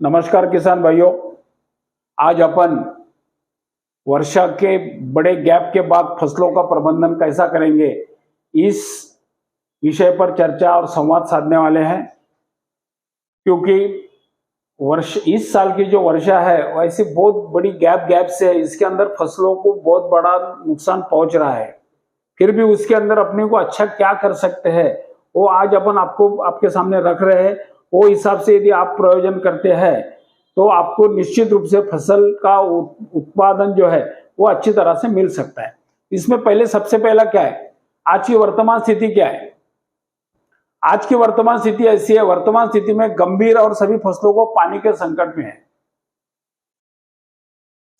नमस्कार किसान भाइयों। आज अपन वर्षा के बड़े गैप के बाद फसलों का प्रबंधन कैसा करेंगे, इस विषय पर चर्चा और संवाद साधने वाले हैं। क्योंकि इस साल की जो वर्षा है वैसी बहुत बड़ी गैप से इसके अंदर फसलों को बहुत बड़ा नुकसान पहुंच रहा है। फिर भी उसके अंदर अपने को अच्छा क्या कर सकते हैं वो आज अपन आपको आपके सामने रख रहे हैं। वो हिसाब से यदि आप प्रयोजन करते हैं तो आपको निश्चित रूप से फसल का उत्पादन जो है वो अच्छी तरह से मिल सकता है। इसमें सबसे पहला क्या है, आज की वर्तमान स्थिति क्या है। आज की वर्तमान स्थिति ऐसी है, वर्तमान स्थिति में गंभीर और सभी फसलों को पानी के संकट में है।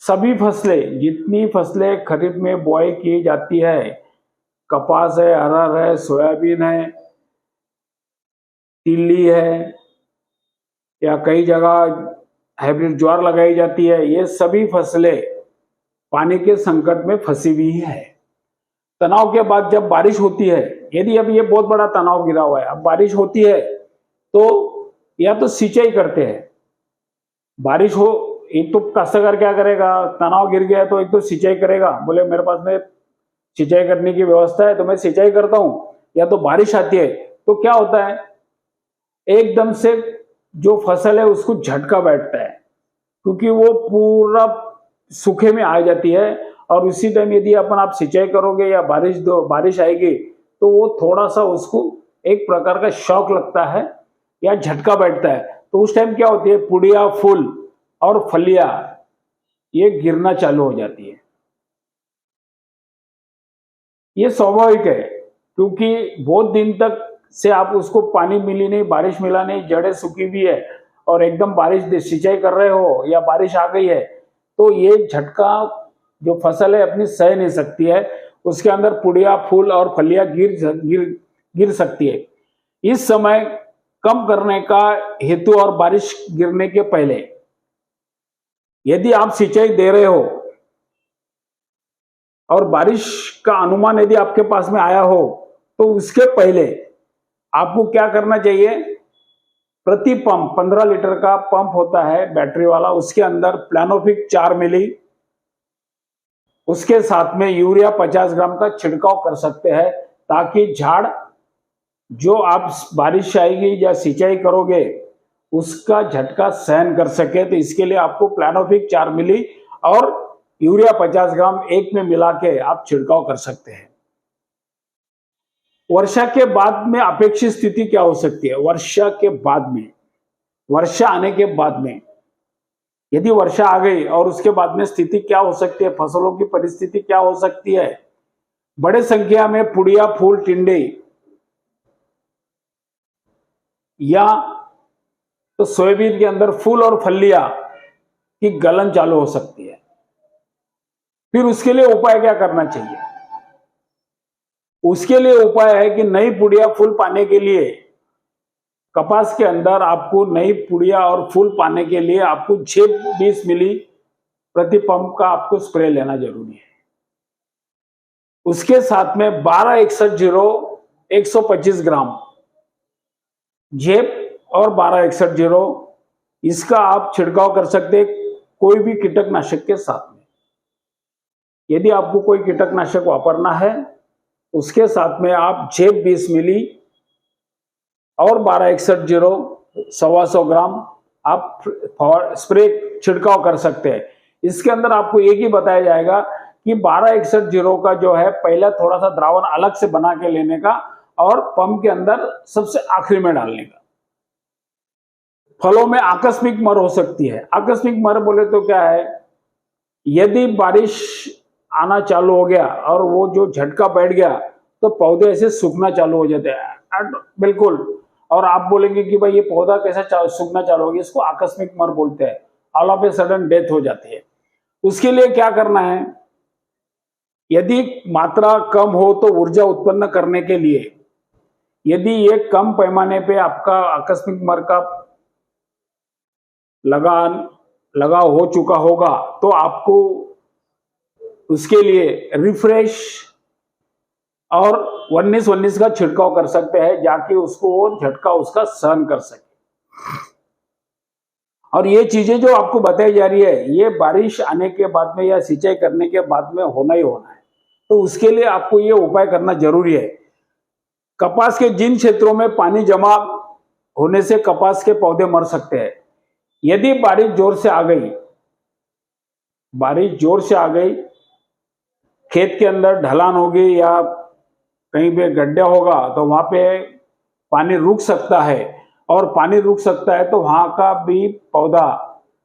सभी फसलें, जितनी फसलें खरीफ में बुआई की जाती है, कपास है, अरहर है, सोयाबीन है, तिल्ली है, या कई जगह हाइब्रिड ज्वार लगाई जाती है, ये सभी फसलें पानी के संकट में फंसी हुई है। तनाव के बाद जब बारिश होती है, यदि अब ये बहुत बड़ा तनाव गिरा हुआ है, अब बारिश होती है तो या तो सिंचाई करते हैं, बारिश हो एक तो काश्तकार क्या करेगा, तनाव गिर गया तो एक तो सिंचाई करेगा, बोले मेरे पास में सिंचाई करने की व्यवस्था है तो मैं सिंचाई करता हूं। या तो बारिश आती है तो क्या होता है, एकदम से जो फसल है उसको झटका बैठता है, क्योंकि वो पूरा सूखे में आ जाती है। और उसी टाइम यदि आप सिंचाई करोगे या बारिश आएगी तो वो थोड़ा सा उसको एक प्रकार का शॉक लगता है या झटका बैठता है। तो उस टाइम क्या होती है, पुड़िया, फूल और फलियां ये गिरना चालू हो जाती है। ये स्वाभाविक है, क्योंकि बहुत दिन तक से आप उसको पानी मिली नहीं, बारिश मिला नहीं, जड़ें सूखी हुई है और एकदम बारिश सिंचाई कर रहे हो या बारिश आ गई है तो ये झटका जो फसल है अपनी सह नहीं सकती है, उसके अंदर पुड़िया, फूल और फलियां गिर सकती है। इस समय कम करने का हेतु और बारिश गिरने के पहले यदि आप सिंचाई दे रहे हो और बारिश का अनुमान यदि आपके पास में आया हो तो उसके पहले आपको क्या करना चाहिए, प्रति पंप 15 लीटर का पंप होता है बैटरी वाला, उसके अंदर प्लानोफिक 4 मिली, उसके साथ में यूरिया 50 ग्राम का छिड़काव कर सकते हैं, ताकि झाड़ जो आप बारिश आएगी या सिंचाई करोगे उसका झटका सहन कर सके। तो इसके लिए आपको प्लानोफिक 4 मिली और यूरिया 50 ग्राम एक में मिला के आप छिड़काव कर सकते हैं। वर्षा के बाद में अपेक्षित स्थिति क्या हो सकती है, वर्षा के बाद में, वर्षा आने के बाद में यदि वर्षा आ गई और उसके बाद में स्थिति क्या हो सकती है, फसलों की परिस्थिति क्या हो सकती है। बड़े संख्या में पुड़िया, फूल, टिंडे या तो सोयाबीन के अंदर फूल और फलियां की गलन चालू हो सकती है। फिर उसके लिए उपाय क्या करना चाहिए, उसके लिए उपाय है कि नई पुड़िया, फूल पाने के लिए कपास के अंदर आपको नई पुड़िया और फूल पाने के लिए आपको 6-20 मिली प्रति पंप का आपको स्प्रे लेना जरूरी है। उसके साथ में 1261-0 125 ग्राम जेप और 1261-0 इसका आप छिड़काव कर सकते हैं कोई भी कीटकनाशक के साथ में। यदि आपको कोई कीटकनाशक वापरना है उसके साथ में आप जेप 20 मिली और 1261-0 125 ग्राम आप स्प्रे छिड़काव कर सकते हैं। इसके अंदर आपको एक ही बताया जाएगा कि 1261-0 का जो है पहले थोड़ा सा द्रावण अलग से बना के लेने का और पंप के अंदर सबसे आखिरी में डालने का। फलों में आकस्मिक मर हो सकती है। आकस्मिक मर बोले तो क्या है, यदि बारिश आना चालू हो गया और वो जो झटका बैठ गया तो पौधे ऐसे सूखना चालू हो जाते हैं बिल्कुल। और आप बोलेंगे कि भाई ये पौधा कैसा सूखना चालू हो गया, इसको आकस्मिक मर बोलते हैं, all of a sudden death हो जाती है। उसके लिए क्या करना है, यदि मात्रा कम हो तो ऊर्जा उत्पन्न करने के लिए, यदि ये कम पैमाने पे आपका आकस्मिक मर का लगाव हो चुका होगा तो आपको उसके लिए रिफ्रेश और 19-19 का छिड़काव कर सकते हैं, जाके उसको वो झटका उसका सहन कर सके। और ये चीजें जो आपको बताई जा रही है, ये बारिश आने के बाद में या सिंचाई करने के बाद में होना ही होना है। तो उसके लिए आपको ये उपाय करना जरूरी है। कपास के जिन क्षेत्रों में पानी जमा होने से कपास के पौधे मर सकते हैं, यदि बारिश जोर से आ गई, खेत के अंदर ढलान होगी या कहीं पे गड्ढा होगा, तो वहां पे पानी रुक सकता है, और पानी रुक सकता है तो वहां का भी पौधा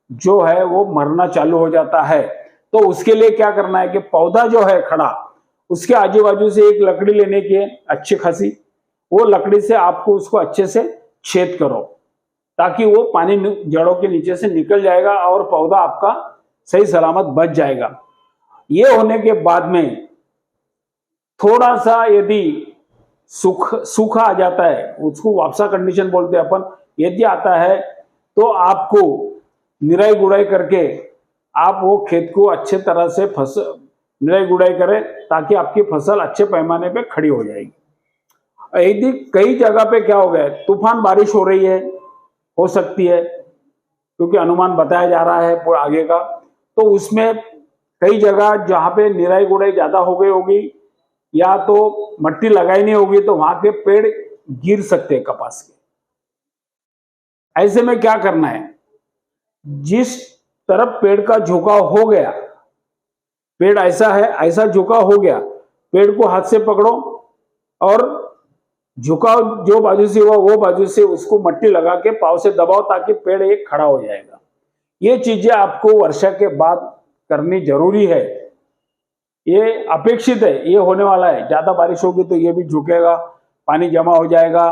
जो है वो मरना चालू हो जाता है। तो उसके लिए क्या करना है कि पौधा जो है खड़ा, उसके आजू बाजू से एक लकड़ी लेने की है अच्छी खासी, वो लकड़ी से आपको उसको अच्छे से छेद करो, ताकि वो पानी जड़ों के नीचे से निकल जाएगा और पौधा आपका सही सलामत बच जाएगा। ये होने के बाद में थोड़ा सा यदि सूखा आ जाता है, उसको वापसा कंडीशन बोलते हैं अपन, यदि आता है तो आपको निराई गुड़ाई करके आप वो खेत को अच्छे तरह से निराई गुड़ाई करें, ताकि आपकी फसल अच्छे पैमाने पे खड़ी हो जाएगी। यदि कई जगह पे क्या हो गया, तूफान बारिश हो रही है, हो सकती है, क्योंकि अनुमान बताया जा रहा है पूरा आगे का, तो उसमें कई जगह जहां पे निराई गुड़ाई ज्यादा हो गई होगी या तो मट्टी लगाई नहीं होगी, तो वहां के पेड़ गिर सकते हैं कपास के। ऐसे में क्या करना है, जिस तरफ पेड़ का झुकाव हो गया, पेड़ ऐसा है, ऐसा झुकाव हो गया, पेड़ को हाथ से पकड़ो और झुकाव जो बाजू से हुआ वो बाजू से उसको मट्टी लगा के पांव से दबाओ, ताकि पेड़ एक खड़ा हो जाएगा। ये चीजें आपको वर्षा के बाद करनी जरूरी है, ये अपेक्षित है, ये होने वाला है। ज्यादा बारिश होगी तो ये भी झुकेगा, पानी जमा हो जाएगा,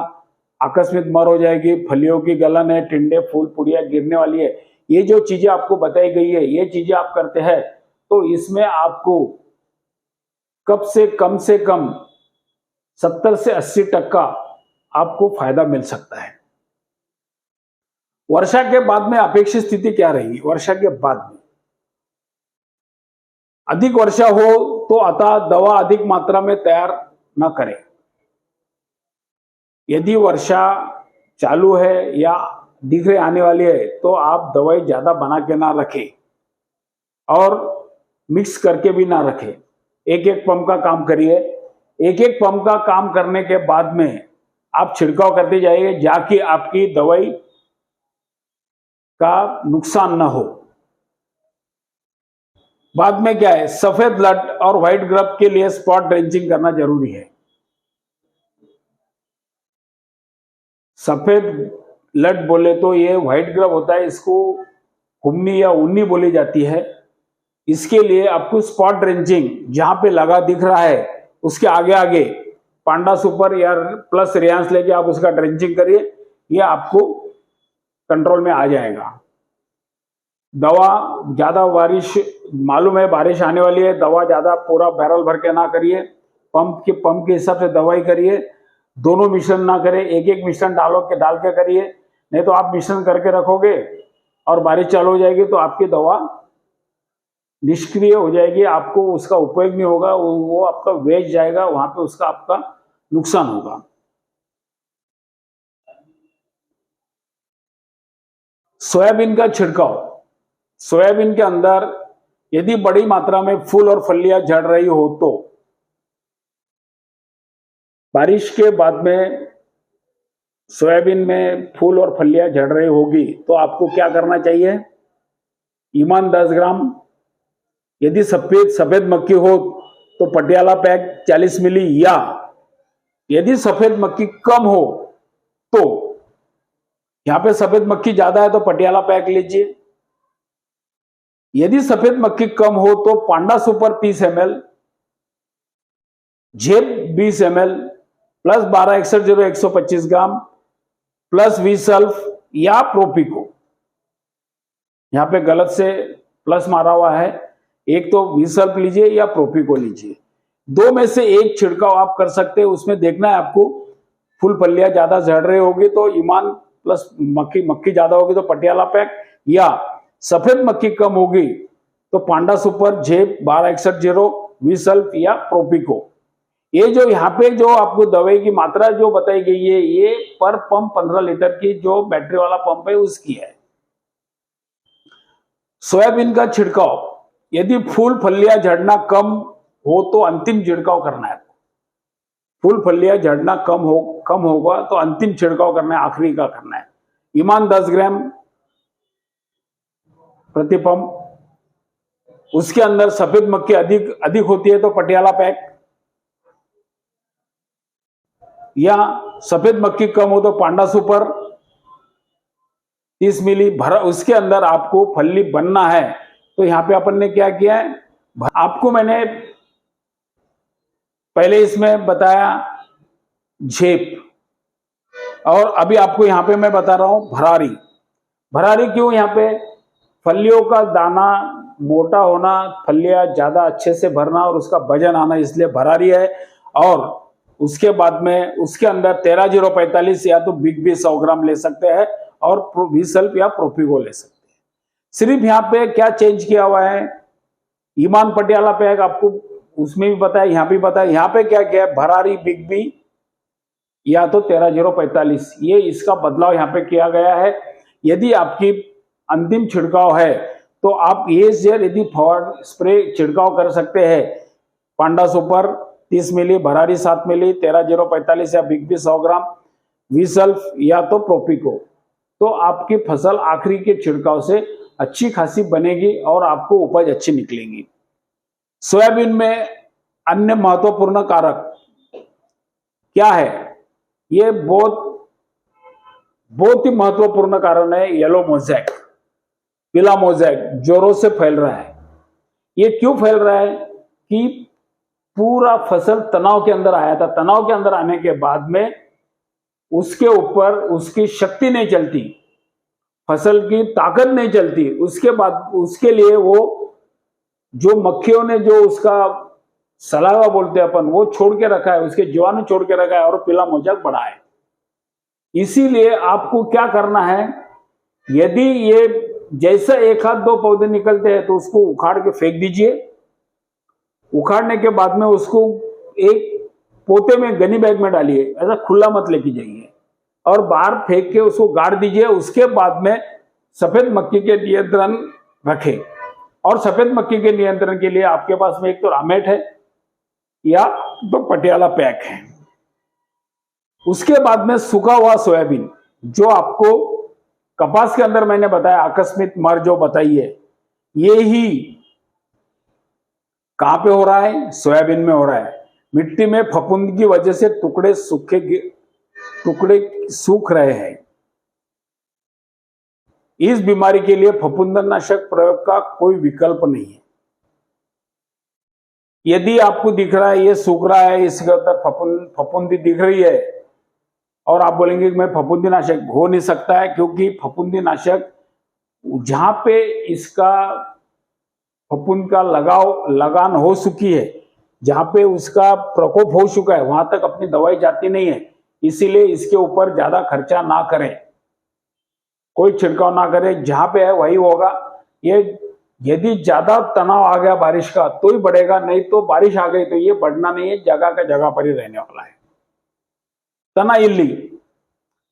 आकस्मिक मर हो जाएगी, फलियों की गलन है, टिंडे फूल पुड़िया गिरने वाली है। ये जो चीजें आपको बताई गई है, ये चीजें आप करते हैं तो इसमें आपको से कम 70 से 80% आपको फायदा मिल सकता है। वर्षा के बाद में अपेक्षित स्थिति क्या रहेगी? वर्षा के बाद में अधिक वर्षा हो तो अतः दवा अधिक मात्रा में तैयार न करें। यदि वर्षा चालू है या दिख रही आने वाली है तो आप दवाई ज्यादा बना के ना रखें और मिक्स करके भी ना रखें। एक एक पंप का काम करिए। एक एक पंप का काम करने के बाद में आप छिड़काव करते जाइए, जाकि आपकी दवाई का नुकसान ना हो। बाद में क्या है, सफेद लट और व्हाइट ग्रब के लिए स्पॉट ड्रेंचिंग करना जरूरी है। सफेद लट बोले तो ये व्हाइट ग्रब होता है, इसको हुमनी या उन्नी बोली जाती है। इसके लिए आपको स्पॉट ड्रेंचिंग जहां पे लगा दिख रहा है उसके आगे आगे पांडा सुपर या प्लस रियांस लेके आप उसका ड्रेंचिंग करिए, ये आपको कंट्रोल में आ जाएगा। दवा ज्यादा बारिश मालूम है, बारिश आने वाली है, दवा ज्यादा पूरा बैरल भर के ना करिए, पंप के हिसाब से दवाई करिए। दोनों मिश्रण ना करें, एक एक मिश्रण डाल के करिए, नहीं तो आप मिश्रण करके रखोगे और बारिश चालू हो जाएगी तो आपकी दवा निष्क्रिय हो जाएगी, आपको उसका उपयोग नहीं होगा, वो आपका वेस्ट जाएगा, वहां पे उसका आपका नुकसान होगा। सोयाबीन का छिड़काव। सोयाबीन के अंदर यदि बड़ी मात्रा में फूल और फलियां झड़ रही हो तो बारिश के बाद में सोयाबीन में फूल और फलियां झड़ रही होगी तो आपको क्या करना चाहिए, ईमान 10 ग्राम, यदि सफेद मक्खी हो तो पटियाला पैक 40 मिली, या यदि सफेद मक्खी कम हो तो यहां पे सफेद मक्खी ज्यादा है तो पटियाला पैक लीजिए। यदि सफेद मक्खी कम हो तो पांडा सुपर 30 ml, झेप 20 ml प्लस 1261 125 ग्राम प्लस विसल्फ या प्रोपिको। यहां पे गलत से प्लस मारा हुआ है, एक तो विसल्फ लीजिए या प्रोपिको लीजिए, दो में से एक छिड़काव आप कर सकते हैं। उसमें देखना है आपको फूल फलियां ज्यादा झड़ रही होगी तो ईमान प्लस मक्खी ज्यादा होगी तो पटियाला पैक, या सफेद मक्खी कम होगी तो पांडा सुपर, झेप 1261 विसल्फ या प्रोपिको। ये जो यहाँ पे जो आपको दवाई की मात्रा जो बताई गई है, ये पर पंप 15 लीटर की जो बैटरी वाला पंप है उसकी है। सोयाबीन का छिड़काव, यदि फूल फलियां झड़ना कम हो तो अंतिम छिड़काव करना है। फूल फलियां झड़ना कम होगा तो अंतिम छिड़काव करना है, आखिरी का करना है। ईमान 10 ग्राम प्रति पंप। उसके अंदर सफेद मक्खी अधिक होती है तो पटियाला पैक, या सफेद मक्खी कम हो तो पांडा सुपर 30 मिली भरा। उसके अंदर आपको फल्ली बनना है तो यहां पे अपन ने क्या किया है, आपको मैंने पहले इसमें बताया झेप, और अभी आपको यहां पे मैं बता रहा हूं भरारी। भरारी क्यों? यहां पे फलियों का दाना मोटा होना, फलियां ज्यादा अच्छे से भरना और उसका वजन आना, इसलिए भरारी है। और उसके बाद में उसके अंदर 13045 या तो बिग बी 100 ग्राम ले सकते हैं और विसल्फ या प्रोपिगो ले सकते हैं। सिर्फ यहाँ पे क्या चेंज किया हुआ है, ईमान पटियाला पैक आपको उसमें भी बताया, यहाँ भी बताया। यहाँ पे क्या किया है, भरारी बिग बी या तो 13045, ये इसका बदलाव यहाँ पे किया गया है। यदि आपकी अंतिम छिड़काव है तो आप ये यदि फॉरवर्ड स्प्रे छिड़काव कर सकते हैं, पांडा सुपर 30 मिली, भरारी 7 मिली, 13045 या बिग बी 100 ग्राम, विसल्फ या तो प्रोपिको, तो आपकी फसल आखिरी के छिड़काव से अच्छी खासी बनेगी और आपको उपज अच्छी निकलेगी। सोयाबीन में अन्य महत्वपूर्ण कारक क्या है, ये बहुत ही महत्वपूर्ण कारण है येलो मोज़ेक, पीला मोज़ेक जोरों से फैल रहा है। ये क्यों फैल रहा है कि पूरा फसल तनाव के अंदर आया था, तनाव के अंदर आने के बाद में उसके ऊपर उसकी शक्ति नहीं चलती, फसल की ताकत नहीं चलती, उसके बाद उसके लिए वो जो मक्खियों ने जो उसका सलावा बोलते हैं अपन, वो छोड़ के रखा है, उसके जीवाणु छोड़ के रखा है और पीला मोज़ेक बढ़ा है। इसीलिए आपको क्या करना है, यदि ये जैसे एक हाथ 2 पौधे निकलते हैं तो उसको उखाड़ के फेंक दीजिए। उखाड़ने के बाद में उसको एक पोते में गनी बैग में डालिए, ऐसा खुला मत लेके जाइए, और बाहर फेंक के उसको गाड़ दीजिए। उसके बाद में सफेद मक्खी के नियंत्रण रखें, और सफेद मक्खी के नियंत्रण के लिए आपके पास में एक तो रामेट है या तो पटियाला पैक है। उसके बाद में सूखा हुआ सोयाबीन, जो आपको कपास के अंदर मैंने बताया आकस्मिक मर जो बताई है, ये ही कहां पे हो रहा है, सोयाबीन में हो रहा है। मिट्टी में फफूंद की वजह से टुकड़े सूख रहे हैं। इस बीमारी के लिए फफूंदनाशक प्रयोग का कोई विकल्प नहीं है। यदि आपको दिख रहा है ये सूख रहा है, इसके अंदर फफूंदी दिख रही है, और आप बोलेंगे कि मैं फफूंदीनाशक, हो नहीं सकता है, क्योंकि फफूंदीनाशक जहां पे इसका फफूंद का लगान हो चुकी है, जहां पे उसका प्रकोप हो चुका है, वहां तक अपनी दवाई जाती नहीं है। इसीलिए इसके ऊपर ज्यादा खर्चा ना करें, कोई छिड़काव ना करें, जहां पे है वही होगा। ये यदि ज्यादा तनाव आ गया बारिश का तो ही बढ़ेगा, नहीं तो बारिश आ गई तो ये बढ़ना नहीं है, जगह का जगह पर ही रहने वाला है। तना इल्ली,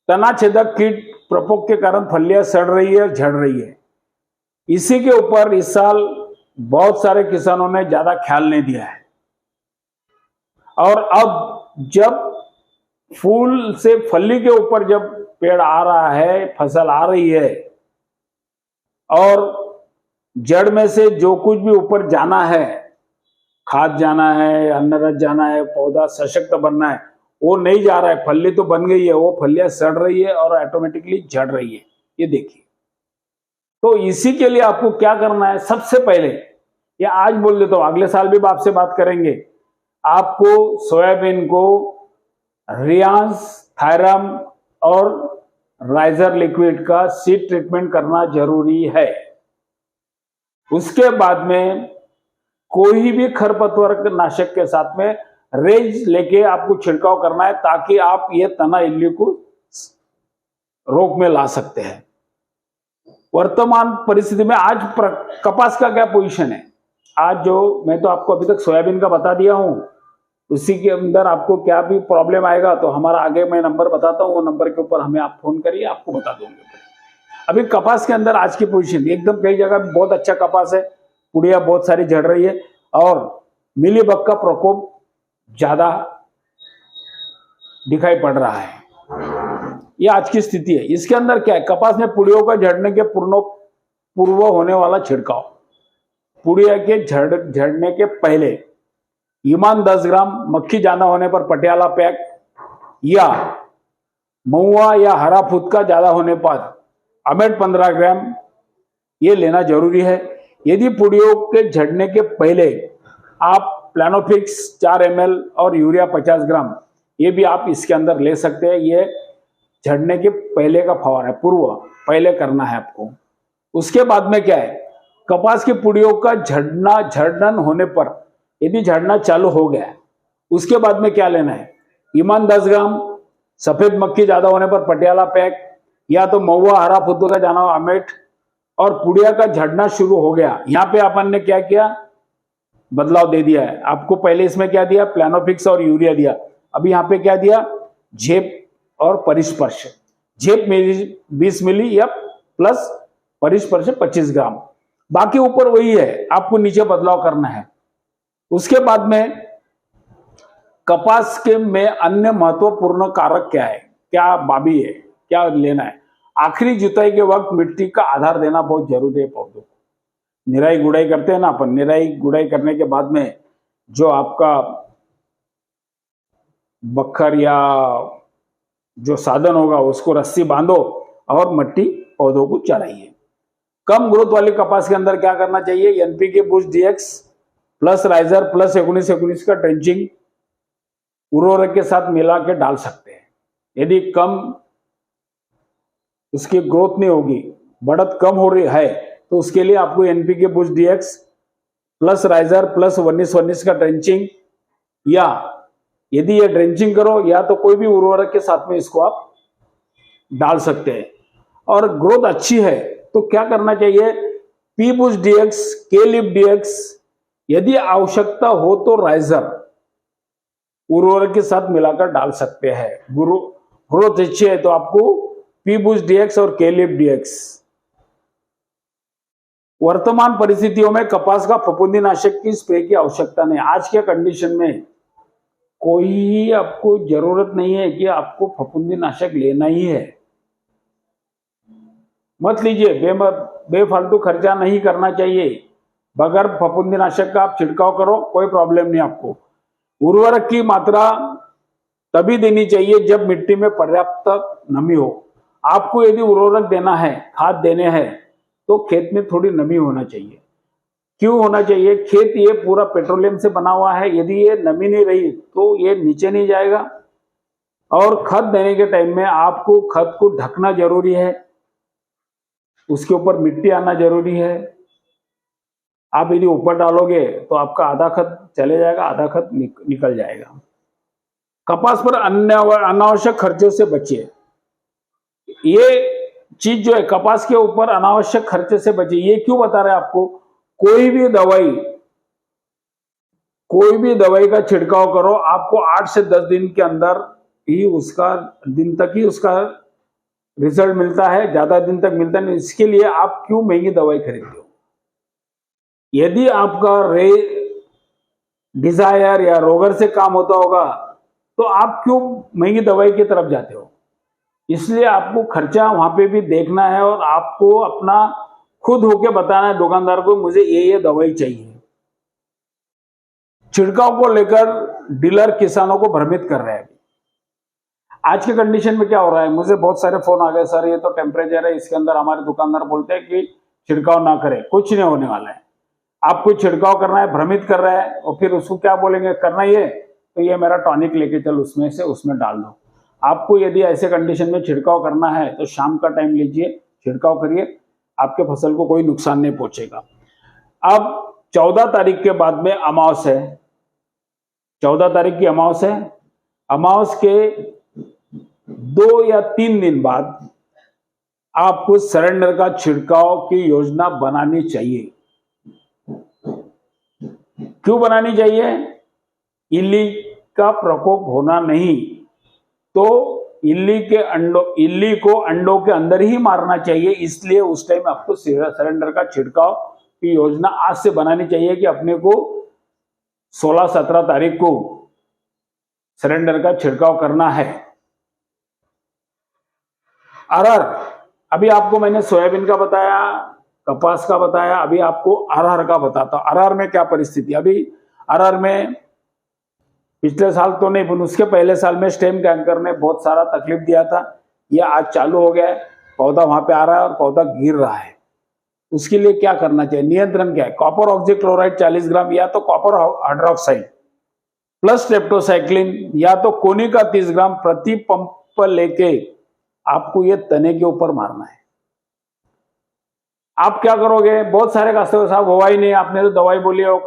तना छेदक कीट प्रकोप के कारण फलियां सड़ रही है, झड़ रही है। इसी के ऊपर इस साल बहुत सारे किसानों ने ज्यादा ख्याल नहीं दिया है, और अब जब फूल से फली के ऊपर जब पेड़ आ रहा है, फसल आ रही है, और जड़ में से जो कुछ भी ऊपर जाना है, खाद जाना है, अन्नरस जाना है, पौधा सशक्त बनना है, वो नहीं जा रहा है। फली तो बन गई है, वो फलियां सड़ रही है और ऑटोमेटिकली झड़ रही है, ये देखिए। तो इसी के लिए आपको क्या करना है, सबसे पहले, या आज बोल देता हूं, अगले साल भी आपसे बात करेंगे, आपको सोयाबीन को रियांस, थायरम और राइजर लिक्विड का सीड ट्रीटमेंट करना जरूरी है। उसके बाद में कोई भी खरपतवार नाशक के साथ में रेज लेके आपको छिड़काव करना है, ताकि आप ये तना इल्ली को रोक में ला सकते हैं। वर्तमान परिस्थिति में आज कपास का क्या पोजीशन है, आज जो मैं तो आपको अभी तक सोयाबीन का बता दिया हूं, उसी के अंदर आपको क्या भी प्रॉब्लम आएगा तो हमारा आगे मैं नंबर बताता हूं, वो नंबर के ऊपर हमें आप फोन करिए, आपको बता दूंगे। अभी कपास के अंदर आज की पोजीशन एकदम कई जगह बहुत अच्छा कपास है, पुड़िया बहुत सारी झड़ रही है और मिलीबग का प्रकोप ज्यादा दिखाई पड़ रहा है। ये आज की स्थिति है। इसके अंदर क्या है, कपास में पुड़ियों का झड़ने के पूर्व होने वाला छिड़काव, पुड़िया के झड़ने के पहले ईमान 10 ग्राम, मक्खी ज्यादा होने पर पटियाला पैक या महुआ या हरा फुदका ज्यादा होने पर अमेट 15 ग्राम ये लेना जरूरी है। यदि पुड़ियों के झड़ने के पहले आप प्लानोफिक्स 4 ml और यूरिया 50 ग्राम ये भी आप इसके अंदर ले सकते हैं। ये झड़ने के पहले का फवारा है, पूर्व पहले करना है आपको। उसके बाद में क्या है, कपास की पुड़ियों का झड़न होने पर यदि झड़ना चालू हो गया उसके बाद में क्या लेना है, ईमान 10 ग्राम, सफेद मक्खी ज्यादा होने पर पटियाला पैक या तो महुआ हरा फुदका जाना अमेट, और पुड़िया का झड़ना शुरू हो गया। यहाँ पे अपन ने क्या किया, बदलाव दे दिया है आपको। पहले इसमें क्या दिया, प्लानोफिक्स और यूरिया दिया, अभी यहाँ पे क्या दिया, झेप और परिस्पर्श। झेप 20 मिली या प्लस परिस्पर्श 25 ग्राम, बाकी ऊपर वही है, आपको नीचे बदलाव करना है। उसके बाद में कपास के में अन्य महत्वपूर्ण कारक क्या है, क्या बाबी है, क्या लेना है। आखिरी जुताई के वक्त मिट्टी का आधार देना बहुत जरूरी है पौधों को। निराई गुड़ाई करते हैं ना अपन, निराई गुड़ाई करने के बाद में जो आपका बखर या जो साधन होगा उसको रस्सी बांधो और मिट्टी पौधों को चढ़ाइए। कम ग्रोथ वाले कपास के अंदर क्या करना चाहिए, NPK boost DX plus riser plus 19-19 का ट्रेंचिंग उर्वरक के साथ मिला के डाल सकते हैं। यदि कम उसकी ग्रोथ नहीं होगी, बढ़त कम हो रही है, तो उसके लिए आपको NPK boost DX plus riser plus 19-19 का ट्रेंचिंग, या यदि ये ड्रेंचिंग करो या तो कोई भी उर्वरक के साथ में इसको आप डाल सकते हैं। और ग्रोथ अच्छी है तो क्या करना चाहिए, पी बूस्ट डीएक्स, के लिप डीएक्स, यदि आवश्यकता हो तो राइजर उर्वरक के साथ मिलाकर डाल सकते हैं। ग्रोथ अच्छी है तो आपको पी बूस्ट डीएक्स और के लिप डीएक्स। वर्तमान परिस्थितियों में कपास का फफूंदीनाशक की स्प्रे की आवश्यकता नहीं। आज के कंडीशन में कोई आपको जरूरत नहीं है कि आपको फफूंदीनाशक लेना ही है, मत लीजिए, बेफालतू खर्चा नहीं करना चाहिए। बगैर फफूंदीनाशक का आप छिड़काव करो, कोई प्रॉब्लम नहीं आपको। उर्वरक की मात्रा तभी देनी चाहिए जब मिट्टी में पर्याप्त नमी हो। आपको यदि उर्वरक देना है, खाद देने हैं, तो खेत में थोड़ी नमी होना चाहिए। क्यों होना चाहिए, खेत ये पूरा पेट्रोलियम से बना हुआ है, यदि ये नमी नहीं रही तो ये नीचे नहीं जाएगा। और खाद देने के टाइम में आपको खाद को ढकना जरूरी है, उसके ऊपर मिट्टी आना जरूरी है। आप यदि ऊपर डालोगे तो आपका आधा खत चले जाएगा, आधा खत निकल जाएगा। कपास पर अनावश्यक खर्चों से बचिए। ये चीज जो है, कपास के ऊपर अनावश्यक खर्चे से बचिए। ये क्यों बता रहे हैं आपको, कोई भी दवाई का छिड़काव करो, आपको 8 से 10 दिन के अंदर ही उसका रिजल्ट मिलता है, ज्यादा दिन तक मिलता नहीं। इसके लिए आप क्यों महंगी दवाई खरीदते हो। यदि आपका डिजायर या रोगर से काम होता होगा तो आप क्यों महंगी दवाई की तरफ जाते हो। इसलिए आपको खर्चा वहां पे भी देखना है और आपको अपना खुद होके बताना है दुकानदार को, मुझे ये दवाई चाहिए। छिड़काव को लेकर डीलर किसानों को भ्रमित कर रहे हैं। आज के कंडीशन में क्या हो रहा है, मुझे बहुत सारे फोन आ गए, सर ये तो टेम्परेचर है, इसके अंदर हमारे दुकानदार बोलते हैं कि छिड़काव ना करें, कुछ नहीं होने वाला है। आपको छिड़काव करना है, भ्रमित कर रहा है, और फिर उसको क्या बोलेंगे, करना ही है तो ये मेरा टॉनिक लेके चल, उसमें डाल दो। आपको यदि ऐसे कंडीशन में छिड़काव करना है तो शाम का टाइम लीजिए, छिड़काव करिए, आपके फसल को कोई नुकसान नहीं पहुंचेगा। अब 14 तारीख के बाद में अमावस है, 14 तारीख की अमावस है। अमावस के 2 या 3 दिन बाद आपको सरेंडर का छिड़काव की योजना बनानी चाहिए। क्यों बनानी चाहिए, इल्ली का प्रकोप होना नहीं तो इल्ली को अंडों के अंदर ही मारना चाहिए, इसलिए उस टाइम आपको सरेंडर का छिड़काव की योजना आज से बनानी चाहिए कि अपने को 16-17 तारीख को सरेंडर का छिड़काव करना है। अरहर, अभी आपको मैंने सोयाबीन का बताया, कपास का बताया, अभी आपको अरहर का बताता हूं। अरहर में क्या परिस्थिति, अभी अरहर में पिछले साल तो नहीं पर उसके पहले साल में स्टेम कैंकर ने बहुत सारा तकलीफ दिया था। यह आज चालू हो गया है, पौधा वहां पे आ रहा है और पौधा गिर रहा है। उसके लिए क्या करना चाहिए, नियंत्रण क्या है, कॉपर ऑक्सीक्लोराइड 40 ग्राम या तो कॉपर हाइड्रोक्साइड प्लस टेप्टोसाइक्लिन या तो कोनी का 30 ग्राम प्रति पंप लेके आपको ये तने के ऊपर मारना है। आप क्या करोगे, बहुत सारे काश्तकार साहब हुआ ही नहीं, आपने तो दवाई बोली और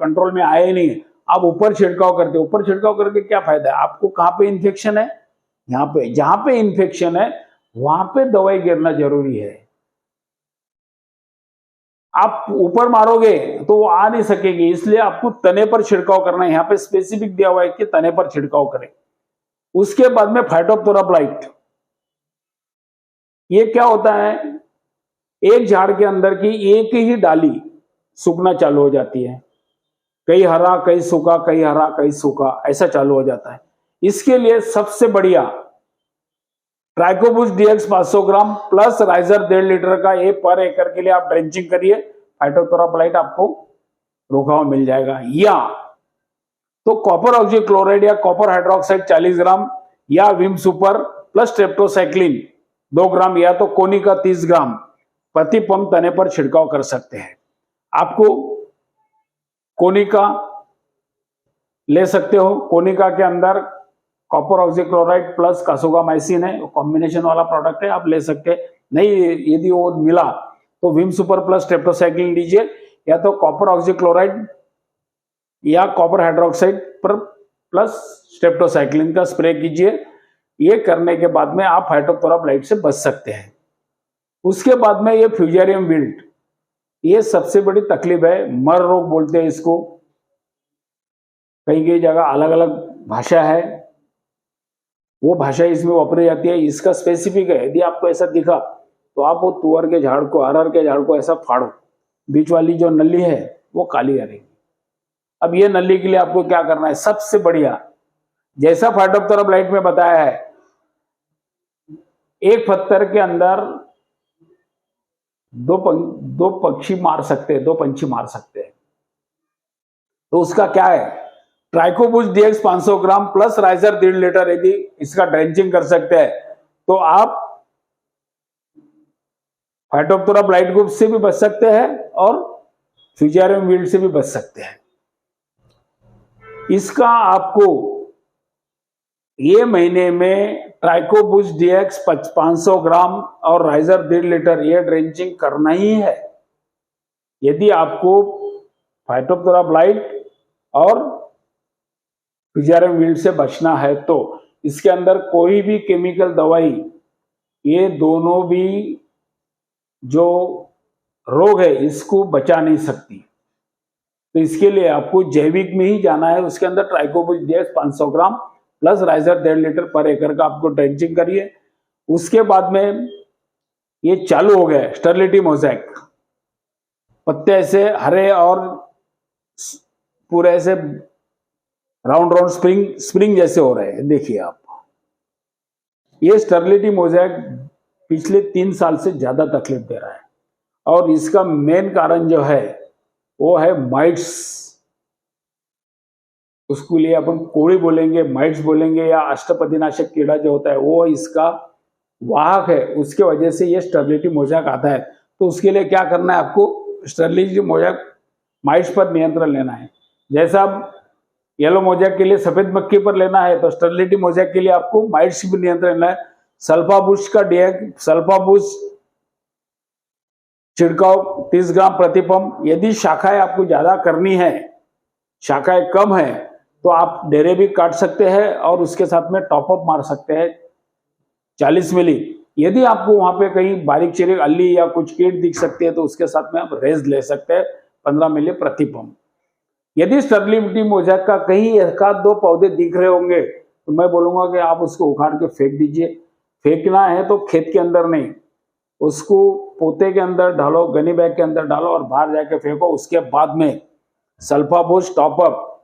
कंट्रोल में आया ही नहीं, आप ऊपर छिड़काव करते, ऊपर छिड़काव करके क्या फायदा है आपको, कहां पे इन्फेक्शन है, यहाँ पे, जहां पे इन्फेक्शन है वहां पे दवाई गिरना जरूरी है। आप ऊपर मारोगे तो वो आ नहीं सकेगी, इसलिए आपको तने पर छिड़काव करना है। यहाँ पे स्पेसिफिक दिया हुआ है कि तने पर छिड़काव करें। उसके बाद में फाइटोप्थोरा ब्लाइट, ये क्या होता है, एक झाड़ के अंदर की एक ही डाली सूखना चालू हो जाती है, कई हरा कई सूखा, कई हरा कई सूखा, ऐसा चालू हो जाता है। इसके लिए सबसे बढ़िया Trichobus DX 500 gram plus Riser 1.5 litre का ये पर एकड़ के लिए आप ड्रेंचिंग करिए, फाइटोप्थोरा ब्लाइट आपको रोका हुआ मिल जाएगा। या तो कॉपर ऑक्सीक्लोराइड या कॉपर हाइड्रोक्साइड 40 ग्राम या विम सुपर प्लस टेप्टोसाइक्लिन 2 ग्राम या तो कोनी का 30 ग्राम प्रति पंप तने पर छिड़काव कर सकते हैं। आपको कोनिका ले सकते हो, कोनिका के अंदर कॉपर ऑक्सीक्लोराइड प्लस कासोगामाइसिन है, कॉम्बिनेशन वाला प्रोडक्ट है, आप ले सकते हैं। नहीं यदि वो मिला तो विम सुपर प्लस टेप्टोसाइक्लिन लीजिए या तो कॉपर ऑक्सीक्लोराइड या कॉपर हाइड्रोक्साइड पर प्लस टेप्टोसाइक्लिन का स्प्रे कीजिए। ये करने के बाद में आप फाइटोप्थोरा ब्लाइट से बच सकते हैं। उसके बाद में ये फ्यूजेरियम विल्ट, ये सबसे बड़ी तकलीफ है, मर रोग बोलते हैं इसको, कई कई जगह अलग अलग भाषा है, वो भाषा इसमें वापरी जाती है। इसका स्पेसिफिक है, यदि आपको ऐसा दिखा तो आप वो तुअर के झाड़ को, अरहर के झाड़ को ऐसा फाड़ो, बीच वाली जो नली है वो काली रहेगी। अब ये नली के लिए आपको क्या करना है, सबसे बढ़िया जैसा फाइटोप्थोरा ब्लाइट में बताया है, एक पत्थर के अंदर दो पंछी मार सकते हैं। तो उसका क्या है, Trichobus DX 500 gram plus Riser 1.5 litre यदि इसका ड्रेंचिंग कर सकते हैं तो आप फाइटोप्थोरा ब्लाइट ग्रुप से भी बच सकते हैं और फ्यूजेरियम विल्ट से भी बच सकते हैं। इसका आपको ये महीने में ट्राइकोबुस डीएक्स 500 ग्राम और राइजर 1.5 लीटर ये ड्रेंचिंग करना ही है। यदि आपको फाइटोप्थोरा ब्लाइट और फ्यूजेरियम विल्ट से बचना है तो इसके अंदर कोई भी केमिकल दवाई, ये दोनों भी जो रोग है इसको बचा नहीं सकती। तो इसके लिए आपको जैविक में ही जाना है। उसके अंदर Trichobus DX 500 gram plus Riser 1.5 litre पर एकड़ का आपको ड्रेंचिंग करिए। उसके बाद में ये चालू हो गया स्टरलिटी मोज़ेक, पत्ते ऐसे हरे और पूरे ऐसे राउंड स्प्रिंग जैसे हो रहे हैं, देखिए आप। ये स्टरलिटी मोज़ेक पिछले 3 साल से ज्यादा तकलीफ दे रहा है और इसका मेन कारण जो है वो है माइट्स। उसके लिए अपन कोड़ी बोलेंगे, माइट्स बोलेंगे या अष्टपतिनाशक कीड़ा जो होता है वो इसका वाहक है, उसके वजह से ये स्टरलिटी मोज़ेक आता है। तो उसके लिए क्या करना है, आपको स्टरलिटी मोज़ेक माइट्स पर नियंत्रण लेना है। जैसा येलो मोज़ेक के लिए सफेद मक्खी पर लेना है तो स्टरलिटी मोज़ेक के लिए आपको माइट्स पर नियंत्रण लेना है। सल्फाबुश का डीएक्स, सल्फाबुश छिड़काव 30 ग्राम प्रति पंप। यदि शाखाएं आपको ज्यादा करनी है, शाखाएं कम है, तो आप डेरे भी काट सकते हैं और उसके साथ में टॉपअप मार सकते हैं 40 मिली। यदि आपको वहां पे कहीं बारीक चिरीक अल्ली या कुछ कीट दिख सकती है तो उसके साथ में आप रेज ले सकते हैं 15 मिली प्रति पंप। यदि स्टरलिटी मोज़ेक का कहीं 1-2 पौधे दिख रहे होंगे तो मैं बोलूँगा कि आप उसको उखाड़ के फेंक दीजिए। फेंकना है तो खेत के अंदर नहीं, उसको पोते के अंदर डालो, गनी बैग के अंदर डालो और बाहर जाके फेंको। उसके बाद में सल्फाबुश, टॉपअप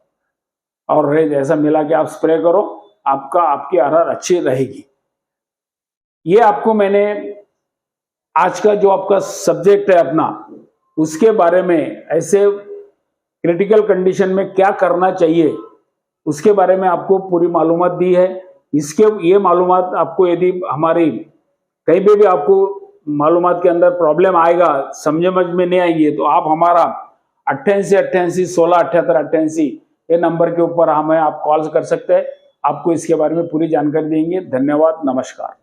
और रेज ऐसा मिला के आप स्प्रे करो, आपकी अरहर अच्छी रहेगी। ये आपको मैंने आज का जो आपका सब्जेक्ट है अपना, उसके बारे में ऐसे क्रिटिकल कंडीशन में क्या करना चाहिए उसके बारे में आपको पूरी मालूमात दी है। ये मालूमात आपको यदि हमारी कहीं पे भी आपको मालूमात के अंदर प्रॉब्लम आएगा, समझ में नहीं आएंगे, तो आप हमारा 8888 16 78 88 ये नंबर के ऊपर हमें आप कॉल कर सकते हैं। आपको इसके बारे में पूरी जानकारी देंगे। धन्यवाद, नमस्कार।